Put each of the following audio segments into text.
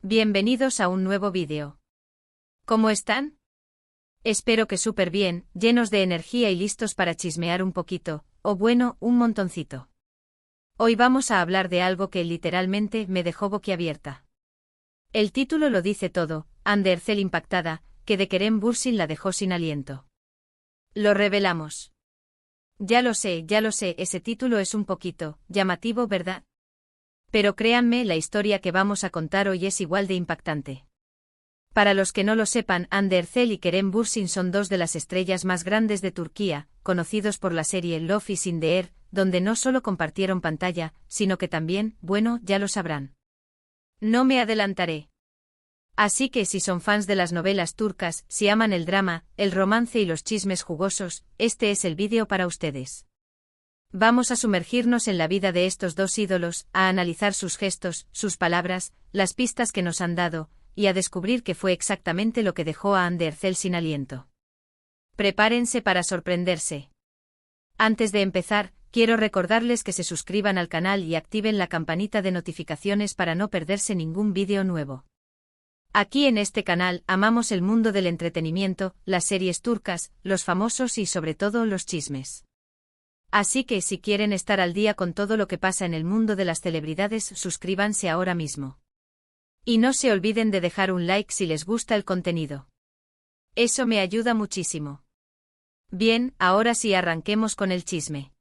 Bienvenidos a un nuevo vídeo. ¿Cómo están? Espero que súper bien, llenos de energía y listos para chismear un poquito, o bueno, un montoncito. Hoy vamos a hablar de algo que literalmente me dejó boquiabierta. El título lo dice todo, Ande Ercel impactada, que de Kerem Bürsin la dejó sin aliento. Lo revelamos. Ya lo sé, ese título es un poquito llamativo, ¿verdad? Pero créanme, la historia que vamos a contar hoy es igual de impactante. Para los que no lo sepan, Hande Ercel y Kerem Bürsin son dos de las estrellas más grandes de Turquía, conocidos por la serie Love is in the Air, donde no solo compartieron pantalla, sino que también, bueno, ya lo sabrán. No me adelantaré. Así que si son fans de las novelas turcas, si aman el drama, el romance y los chismes jugosos, este es el vídeo para ustedes. Vamos a sumergirnos en la vida de estos dos ídolos, a analizar sus gestos, sus palabras, las pistas que nos han dado, y a descubrir qué fue exactamente lo que dejó a Hande Ercel sin aliento. Prepárense para sorprenderse. Antes de empezar, quiero recordarles que se suscriban al canal y activen la campanita de notificaciones para no perderse ningún vídeo nuevo. Aquí en este canal amamos el mundo del entretenimiento, las series turcas, los famosos y sobre todo los chismes. Así que si quieren estar al día con todo lo que pasa en el mundo de las celebridades, suscríbanse ahora mismo. Y no se olviden de dejar un like si les gusta el contenido. Eso me ayuda muchísimo. Bien, ahora sí arranquemos con el chisme.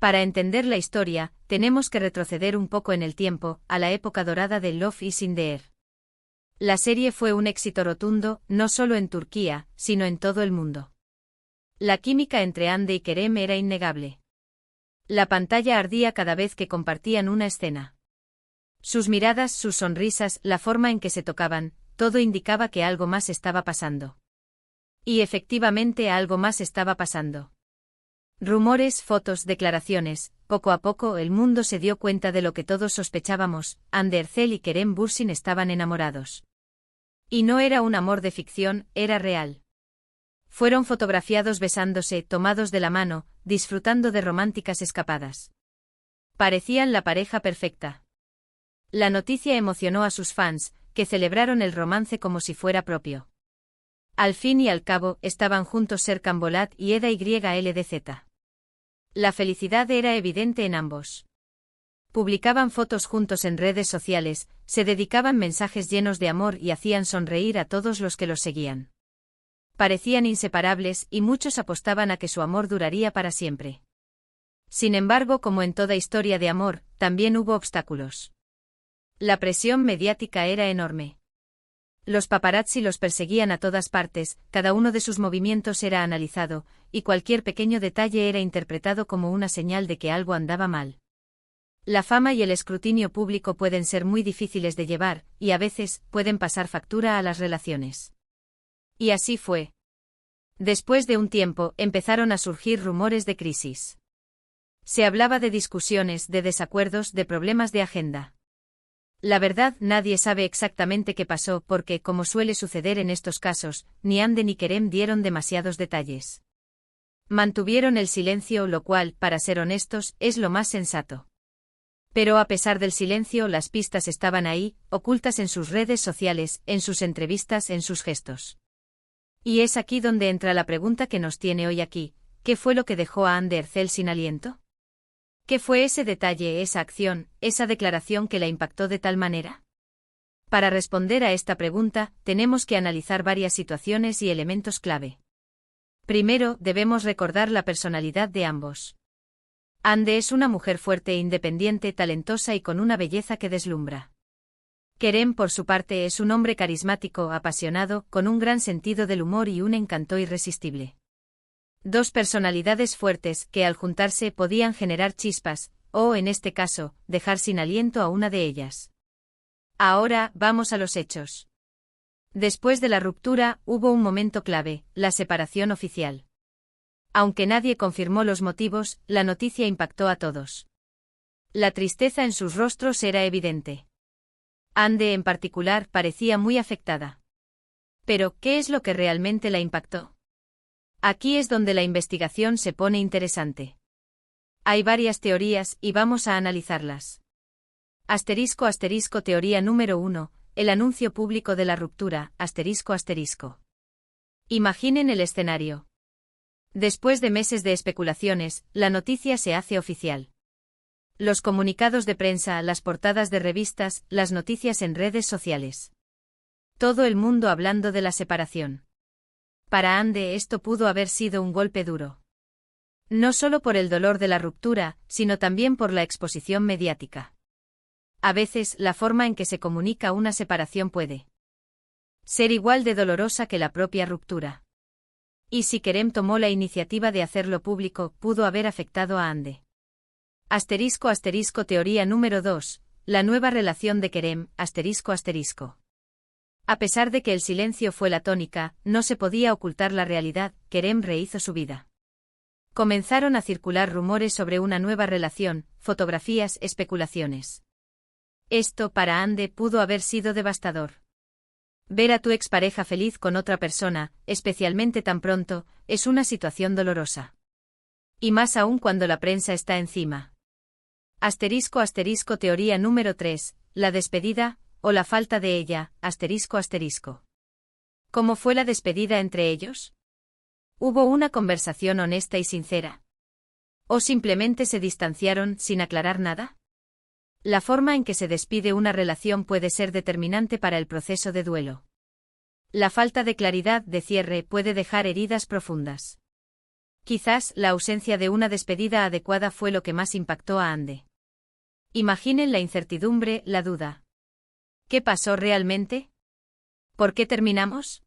Para entender la historia, tenemos que retroceder un poco en el tiempo, a la época dorada de Love is in the Air. La serie fue un éxito rotundo, no solo en Turquía, sino en todo el mundo. La química entre Hande y Kerem era innegable. La pantalla ardía cada vez que compartían una escena. Sus miradas, sus sonrisas, la forma en que se tocaban, todo indicaba que algo más estaba pasando. Y efectivamente algo más estaba pasando. Rumores, fotos, declaraciones, poco a poco el mundo se dio cuenta de lo que todos sospechábamos, Hande Ercel y Kerem Bürsin estaban enamorados. Y no era un amor de ficción, era real. Fueron fotografiados besándose, tomados de la mano, disfrutando de románticas escapadas. Parecían la pareja perfecta. La noticia emocionó a sus fans, que celebraron el romance como si fuera propio. Al fin y al cabo, estaban juntos Serkan Bolat y Eda YLDZ. La felicidad era evidente en ambos. Publicaban fotos juntos en redes sociales, se dedicaban mensajes llenos de amor y hacían sonreír a todos los que los seguían. Parecían inseparables y muchos apostaban a que su amor duraría para siempre. Sin embargo, como en toda historia de amor, también hubo obstáculos. La presión mediática era enorme. Los paparazzi los perseguían a todas partes, cada uno de sus movimientos era analizado, y cualquier pequeño detalle era interpretado como una señal de que algo andaba mal. La fama y el escrutinio público pueden ser muy difíciles de llevar, y a veces pueden pasar factura a las relaciones. Y así fue. Después de un tiempo, empezaron a surgir rumores de crisis. Se hablaba de discusiones, de desacuerdos, de problemas de agenda. La verdad, nadie sabe exactamente qué pasó porque, como suele suceder en estos casos, ni Hande ni Kerem dieron demasiados detalles. Mantuvieron el silencio, lo cual, para ser honestos, es lo más sensato. Pero a pesar del silencio, las pistas estaban ahí, ocultas en sus redes sociales, en sus entrevistas, en sus gestos. Y es aquí donde entra la pregunta que nos tiene hoy aquí, ¿qué fue lo que dejó a Hande Ercel sin aliento? ¿Qué fue ese detalle, esa acción, esa declaración que la impactó de tal manera? Para responder a esta pregunta, tenemos que analizar varias situaciones y elementos clave. Primero, debemos recordar la personalidad de ambos. Hande es una mujer fuerte e independiente, talentosa y con una belleza que deslumbra. Kerem, por su parte, es un hombre carismático, apasionado, con un gran sentido del humor y un encanto irresistible. Dos personalidades fuertes que al juntarse podían generar chispas, o en este caso, dejar sin aliento a una de ellas. Ahora, vamos a los hechos. Después de la ruptura, hubo un momento clave, la separación oficial. Aunque nadie confirmó los motivos, la noticia impactó a todos. La tristeza en sus rostros era evidente. Hande, en particular, parecía muy afectada. Pero, ¿qué es lo que realmente la impactó? Aquí es donde la investigación se pone interesante. Hay varias teorías y vamos a analizarlas. *** Teoría número 1. el anuncio público de la ruptura, ***. Imaginen el escenario. Después de meses de especulaciones, la noticia se hace oficial. Los comunicados de prensa, las portadas de revistas, las noticias en redes sociales. Todo el mundo hablando de la separación. Para Ande esto pudo haber sido un golpe duro. No solo por el dolor de la ruptura, sino también por la exposición mediática. A veces, la forma en que se comunica una separación puede ser igual de dolorosa que la propia ruptura. Y si Kerem tomó la iniciativa de hacerlo público, pudo haber afectado a Ande. *** Teoría número 2. La nueva relación de Kerem, ***. A pesar de que el silencio fue la tónica, no se podía ocultar la realidad, Kerem rehizo su vida. Comenzaron a circular rumores sobre una nueva relación, fotografías, especulaciones. Esto, para Ande, pudo haber sido devastador. Ver a tu expareja feliz con otra persona, especialmente tan pronto, es una situación dolorosa. Y más aún cuando la prensa está encima. *** Teoría número 3. La despedida, o la falta de ella, ***. ¿Cómo fue la despedida entre ellos? ¿Hubo una conversación honesta y sincera? ¿O simplemente se distanciaron sin aclarar nada? La forma en que se despide una relación puede ser determinante para el proceso de duelo. La falta de claridad de cierre puede dejar heridas profundas. Quizás la ausencia de una despedida adecuada fue lo que más impactó a Ande. Imaginen la incertidumbre, la duda. ¿Qué pasó realmente? ¿Por qué terminamos?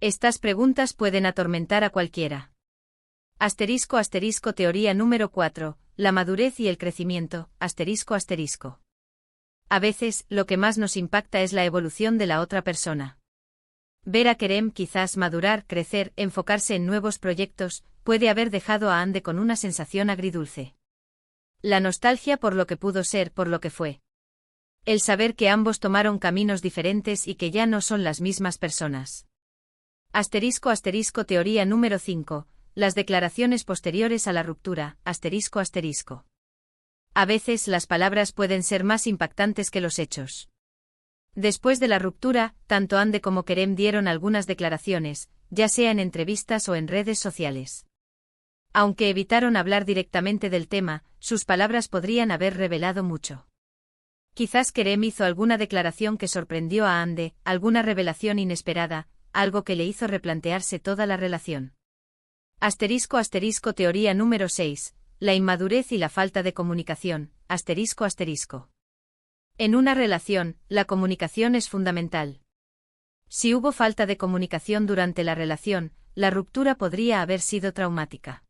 Estas preguntas pueden atormentar a cualquiera. *** Teoría número 4. La madurez y el crecimiento, ***. A veces, lo que más nos impacta es la evolución de la otra persona. Ver a Kerem quizás madurar, crecer, enfocarse en nuevos proyectos, puede haber dejado a Ande con una sensación agridulce. La nostalgia por lo que pudo ser, por lo que fue. El saber que ambos tomaron caminos diferentes y que ya no son las mismas personas. *** Teoría número 5. Las declaraciones posteriores a la ruptura, ***. A veces las palabras pueden ser más impactantes que los hechos. Después de la ruptura, tanto Ande como Kerem dieron algunas declaraciones, ya sea en entrevistas o en redes sociales. Aunque evitaron hablar directamente del tema, sus palabras podrían haber revelado mucho. Quizás Kerem hizo alguna declaración que sorprendió a Ande, alguna revelación inesperada, algo que le hizo replantearse toda la relación. *** Teoría número 6. La inmadurez y la falta de comunicación, ***. En una relación, la comunicación es fundamental. Si hubo falta de comunicación durante la relación, la ruptura podría haber sido traumática.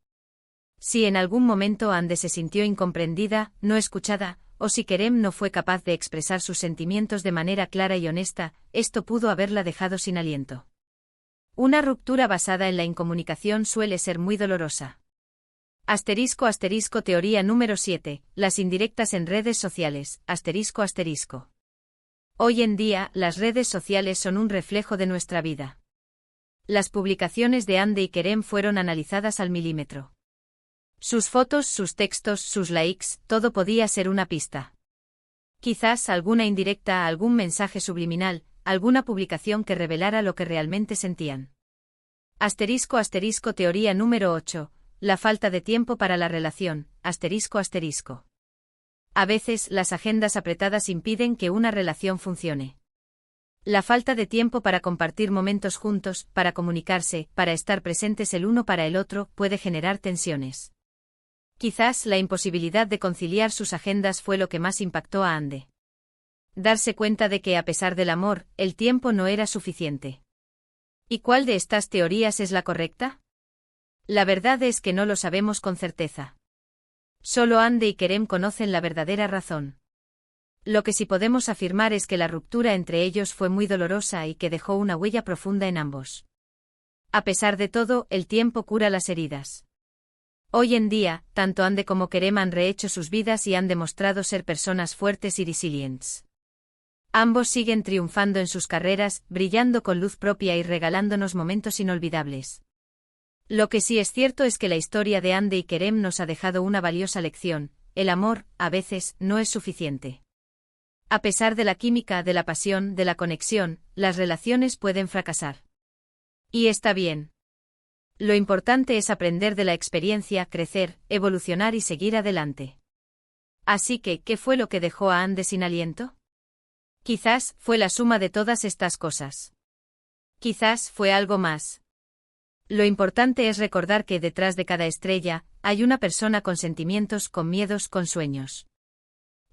Si en algún momento Ande se sintió incomprendida, no escuchada, o si Kerem no fue capaz de expresar sus sentimientos de manera clara y honesta, esto pudo haberla dejado sin aliento. Una ruptura basada en la incomunicación suele ser muy dolorosa. *** Teoría número 7. Las indirectas en redes sociales, ***. Hoy en día, las redes sociales son un reflejo de nuestra vida. Las publicaciones de Ande y Kerem fueron analizadas al milímetro. Sus fotos, sus textos, sus likes, todo podía ser una pista. Quizás alguna indirecta, algún mensaje subliminal, alguna publicación que revelara lo que realmente sentían. *** Teoría número 8. La falta de tiempo para la relación, ***. A veces las agendas apretadas impiden que una relación funcione. La falta de tiempo para compartir momentos juntos, para comunicarse, para estar presentes el uno para el otro, puede generar tensiones. Quizás la imposibilidad de conciliar sus agendas fue lo que más impactó a Ande. Darse cuenta de que a pesar del amor, el tiempo no era suficiente. ¿Y cuál de estas teorías es la correcta? La verdad es que no lo sabemos con certeza. Solo Ande y Kerem conocen la verdadera razón. Lo que sí podemos afirmar es que la ruptura entre ellos fue muy dolorosa y que dejó una huella profunda en ambos. A pesar de todo, el tiempo cura las heridas. Hoy en día, tanto Ande como Kerem han rehecho sus vidas y han demostrado ser personas fuertes y resilientes. Ambos siguen triunfando en sus carreras, brillando con luz propia y regalándonos momentos inolvidables. Lo que sí es cierto es que la historia de Ande y Kerem nos ha dejado una valiosa lección: el amor, a veces, no es suficiente. A pesar de la química, de la pasión, de la conexión, las relaciones pueden fracasar. Y está bien. Lo importante es aprender de la experiencia, crecer, evolucionar y seguir adelante. Así que, ¿qué fue lo que dejó a Anne sin aliento? Quizás fue la suma de todas estas cosas. Quizás fue algo más. Lo importante es recordar que detrás de cada estrella, hay una persona con sentimientos, con miedos, con sueños.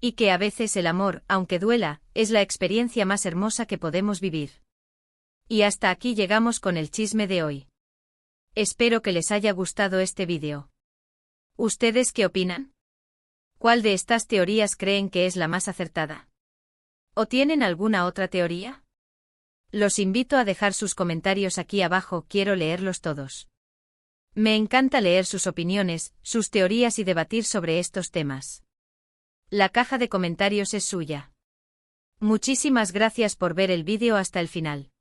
Y que a veces el amor, aunque duela, es la experiencia más hermosa que podemos vivir. Y hasta aquí llegamos con el chisme de hoy. Espero que les haya gustado este vídeo. ¿Ustedes qué opinan? ¿Cuál de estas teorías creen que es la más acertada? ¿O tienen alguna otra teoría? Los invito a dejar sus comentarios aquí abajo, quiero leerlos todos. Me encanta leer sus opiniones, sus teorías y debatir sobre estos temas. La caja de comentarios es suya. Muchísimas gracias por ver el vídeo hasta el final.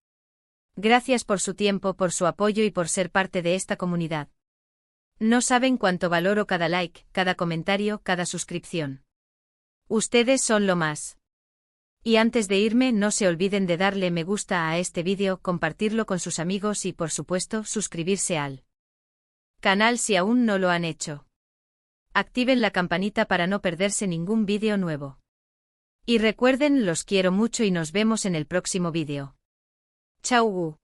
Gracias por su tiempo, por su apoyo y por ser parte de esta comunidad. No saben cuánto valoro cada like, cada comentario, cada suscripción. Ustedes son lo más. Y antes de irme, no se olviden de darle me gusta a este vídeo, compartirlo con sus amigos y, por supuesto, suscribirse al canal si aún no lo han hecho. Activen la campanita para no perderse ningún vídeo nuevo. Y recuerden, los quiero mucho y nos vemos en el próximo vídeo. Chao.